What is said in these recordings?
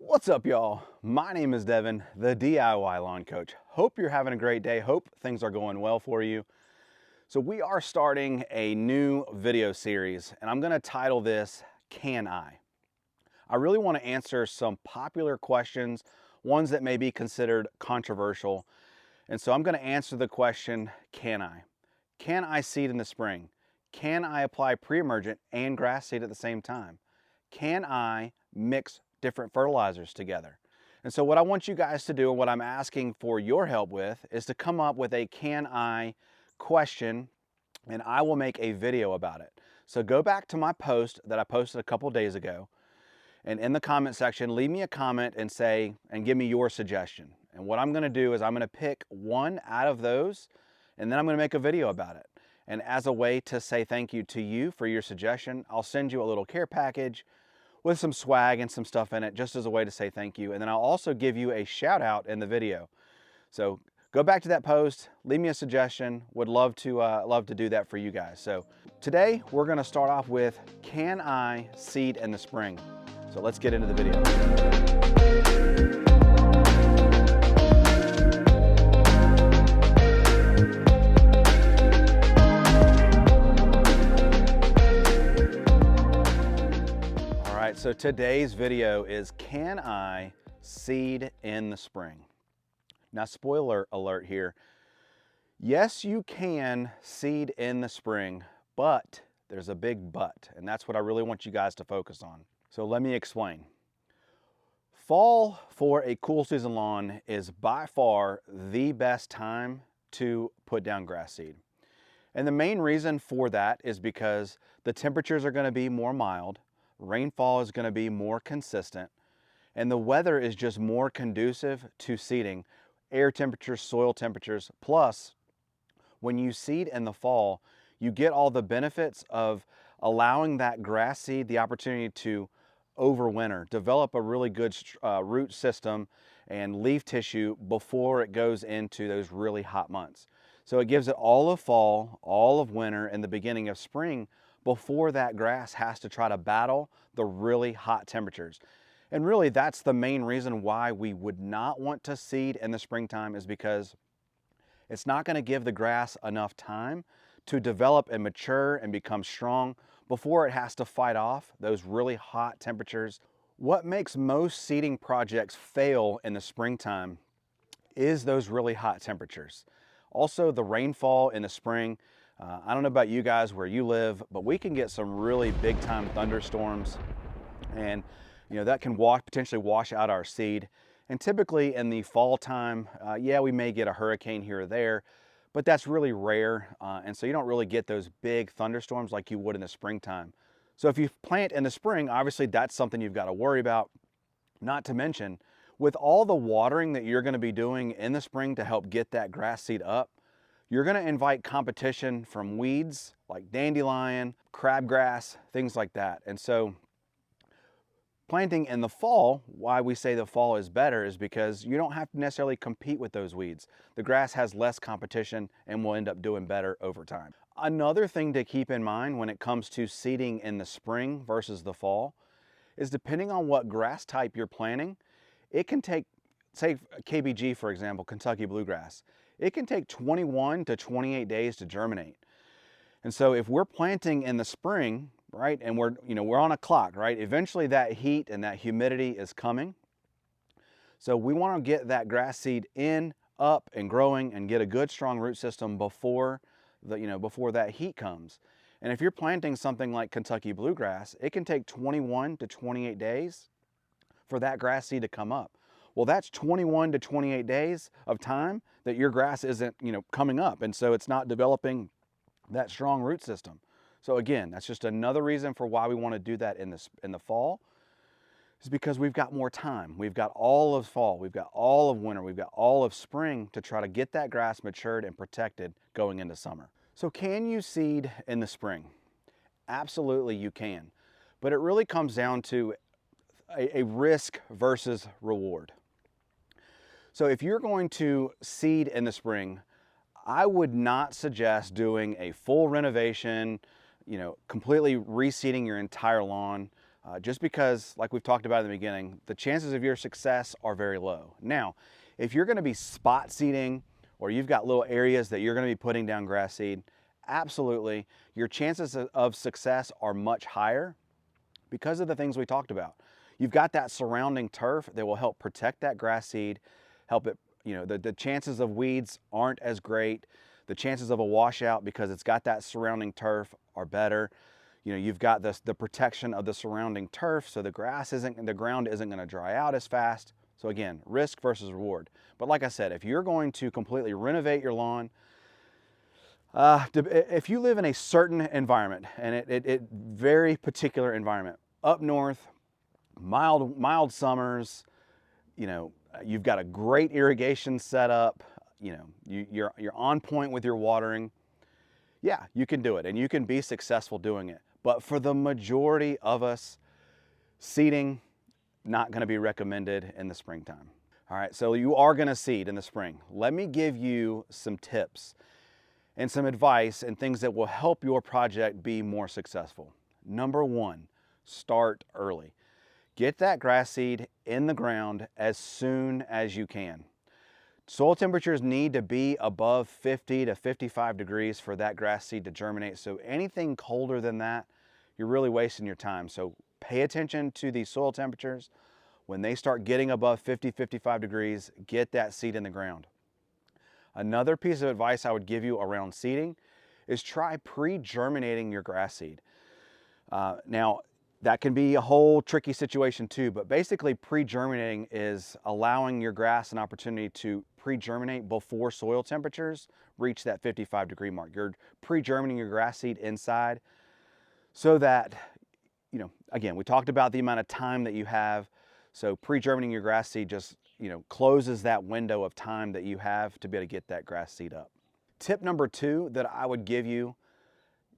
What's up, y'all? My name is Devin, the DIY lawn coach. Hope you're having a great day. Hope things are going well for you. So we are starting a new video series, and I'm going to title this, Can I? I really want to answer some popular questions, ones that may be considered controversial. And so I'm going to answer the question, can I? Can I seed in the spring? Can I apply pre-emergent and grass seed at the same time? Can I mix different fertilizers together? And so what I want you guys to do, and what I'm asking for your help with, is to come up with a can I question, and I will make a video about it. So go back to my post that I posted a couple days ago, and in the comment section, leave me a comment and say, and give me your suggestion. And what I'm gonna do is I'm gonna pick one out of those, and then I'm gonna make a video about it. And as a way to say thank you to you for your suggestion, I'll send you a little care package with some swag and some stuff in it, just as a way to say thank you. And then I'll also give you a shout out in the video. So go back to that post, leave me a suggestion. Would love to do that for you guys. So today we're gonna start off with, can I seed in the spring? So let's get into the video. All right, so today's video is, can I seed in the spring? Now, spoiler alert here. Yes, you can seed in the spring, but there's a big but, and that's what I really want you guys to focus on. So let me explain. Fall for a cool season lawn is by far the best time to put down grass seed. And the main reason for that is because the temperatures are going to be more mild, rainfall is going to be more consistent, and the weather is just more conducive to seeding. Air temperatures, soil temperatures, plus when you seed in the fall, you get all the benefits of allowing that grass seed the opportunity to overwinter, develop a really good root system and leaf tissue before it goes into those really hot months. So it gives it all of fall, all of winter, and the beginning of spring before that grass has to try to battle the really hot temperatures. And really, that's the main reason why we would not want to seed in the springtime, is because it's not going to give the grass enough time to develop and mature and become strong before it has to fight off those really hot temperatures. What makes most seeding projects fail in the springtime is those really hot temperatures. Also, the rainfall in the spring. I don't know about you guys where you live, but we can get some really big time thunderstorms, and that can potentially wash out our seed. And typically in the fall time, yeah, we may get a hurricane here or there, but that's really rare. And so you don't really get those big thunderstorms like you would in the springtime. So if you plant in the spring, obviously that's something you've got to worry about. Not to mention, with all the watering that you're going to be doing in the spring to help get that grass seed up, you're going to invite competition from weeds like dandelion, crabgrass, things like that. And so planting in the fall, why we say the fall is better, is because you don't have to necessarily compete with those weeds. The grass has less competition and will end up doing better over time. Another thing to keep in mind when it comes to seeding in the spring versus the fall is, depending on what grass type you're planting, it can take, say KBG for example, Kentucky bluegrass, it can take 21 to 28 days to germinate. And so if we're planting in the spring, right, and we're on a clock, right, eventually that heat and that humidity is coming. So we want to get that grass seed up and growing and get a good strong root system before that heat comes. And if you're planting something like Kentucky bluegrass, it can take 21 to 28 days for that grass seed to come up. Well, that's 21 to 28 days of time that your grass isn't, coming up, and so it's not developing that strong root system. So again, that's just another reason for why we want to do that in the fall, is because we've got more time. We've got all of fall, we've got all of winter, we've got all of spring to try to get that grass matured and protected going into summer. So can you seed in the spring? Absolutely you can, but it really comes down to a risk versus reward. So if you're going to seed in the spring, I would not suggest doing a full renovation, completely reseeding your entire lawn. just because, like we've talked about in the beginning, the chances of your success are very low. Now, if you're going to be spot seeding, or you've got little areas that you're going to be putting down grass seed, absolutely, your chances of success are much higher because of the things we talked about. You've got that surrounding turf that will help protect that grass seed, help it, the chances of weeds aren't as great. The chances of a washout, because it's got that surrounding turf, are better. You've got the protection of the surrounding turf, so the ground isn't going to dry out as fast. So again, risk versus reward. But like I said, if you're going to completely renovate your lawn, if you live in a certain environment, and it very particular environment, up north, mild summers, you've got a great irrigation setup, you're on point with your watering, yeah, you can do it, and you can be successful doing it. But for the majority of us, seeding, not going to be recommended in the springtime. All right, so you are going to seed in the spring. Let me give you some tips and some advice and things that will help your project be more successful. Number one, start early. Get that grass seed in the ground as soon as you can. Soil temperatures need to be above 50 to 55 degrees for that grass seed to germinate. So anything colder than that, you're really wasting your time. So pay attention to these soil temperatures. When they start getting above 50, 55 degrees, get that seed in the ground. Another piece of advice I would give you around seeding is try pre-germinating your grass seed. Now, that can be a whole tricky situation too, but basically pre-germinating is allowing your grass an opportunity to pre-germinate before soil temperatures reach that 55-degree mark. You're pre-germinating your grass seed inside so that, again, we talked about the amount of time that you have. So pre-germinating your grass seed just, closes that window of time that you have to be able to get that grass seed up. Tip number two that I would give you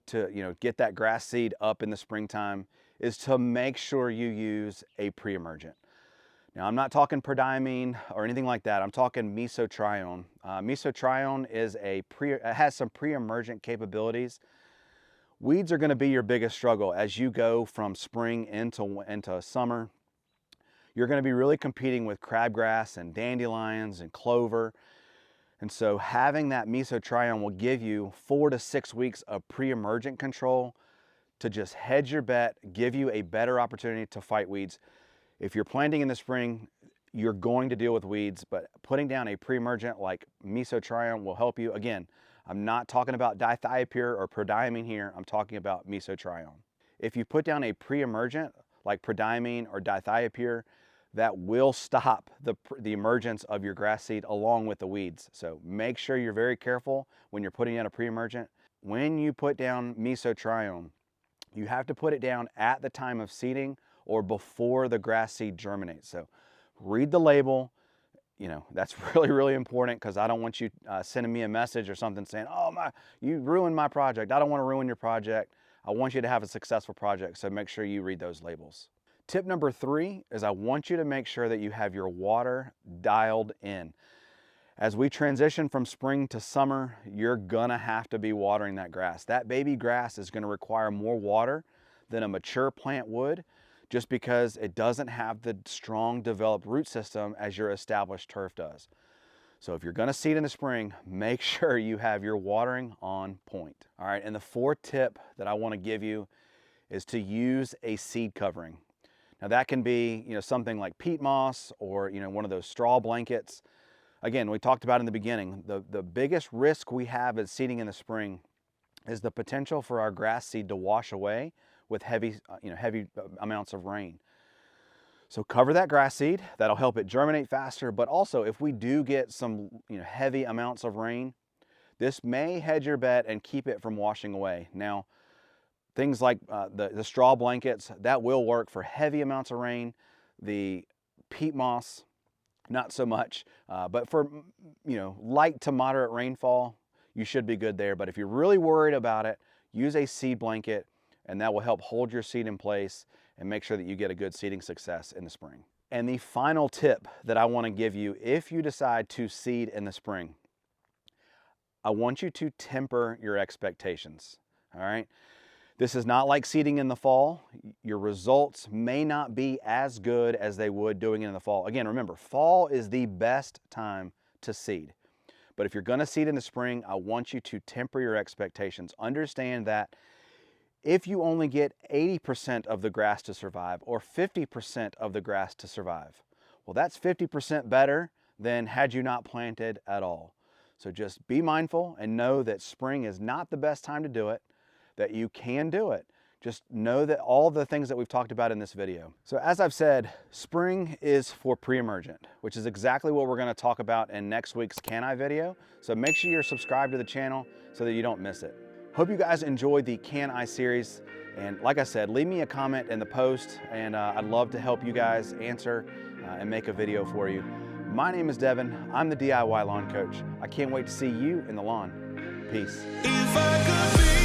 to, get that grass seed up in the springtime is to make sure you use a pre-emergent. Now, I'm not talking prodiamine or anything like that. I'm talking mesotrione. Mesotrione has some pre-emergent capabilities. Weeds are going to be your biggest struggle as you go from spring into summer. You're going to be really competing with crabgrass and dandelions and clover. And so having that mesotrione will give you 4 to 6 weeks of pre-emergent control to just hedge your bet, give you a better opportunity to fight weeds. If you're planting in the spring, you're going to deal with weeds, but putting down a pre-emergent like mesotrione will help you. Again, I'm not talking about dithiopyr or prodiamine here. I'm talking about mesotrione. If you put down a pre-emergent like prodiamine or dithiopyr, that will stop the emergence of your grass seed along with the weeds. So make sure you're very careful when you're putting down a pre-emergent. When you put down mesotrione, you have to put it down at the time of seeding or before the grass seed germinates. So read the label. That's really, really important, because I don't want you sending me a message or something saying, oh, you ruined my project. I don't want to ruin your project. I want you to have a successful project, so make sure you read those labels. Tip number three is I want you to make sure that you have your water dialed in. As we transition from spring to summer, you're gonna have to be watering that grass. That baby grass is gonna require more water than a mature plant would, just because it doesn't have the strong developed root system as your established turf does. So if you're gonna seed in the spring, make sure you have your watering on point. All right, and the fourth tip that I wanna give you is to use a seed covering. Now that can be, something like peat moss or, one of those straw blankets. Again, we talked about in the beginning, the biggest risk we have at seeding in the spring is the potential for our grass seed to wash away with heavy amounts of rain. So cover that grass seed. That'll help it germinate faster. But also, if we do get some heavy amounts of rain, this may hedge your bet and keep it from washing away. Now, things like the straw blankets, that will work for heavy amounts of rain. The peat moss, not so much, but for light to moderate rainfall, you should be good there. But if you're really worried about it, use a seed blanket, and that will help hold your seed in place and make sure that you get a good seeding success in the spring. And the final tip that I want to give you, if you decide to seed in the spring, I want you to temper your expectations. All right. This is not like seeding in the fall. Your results may not be as good as they would doing it in the fall. Again, remember, fall is the best time to seed. But if you're gonna seed in the spring, I want you to temper your expectations. Understand that if you only get 80% of the grass to survive or 50% of the grass to survive, well, that's 50% better than had you not planted at all. So just be mindful and know that spring is not the best time to do it, that you can do it. Just know that all the things that we've talked about in this video. So as I've said, spring is for pre-emergent, which is exactly what we're gonna talk about in next week's Can I video. So make sure you're subscribed to the channel so that you don't miss it. Hope you guys enjoyed the Can I series. And like I said, leave me a comment in the post and I'd love to help you guys answer and make a video for you. My name is Devin. I'm the DIY Lawn Coach. I can't wait to see you in the lawn. Peace. If I could be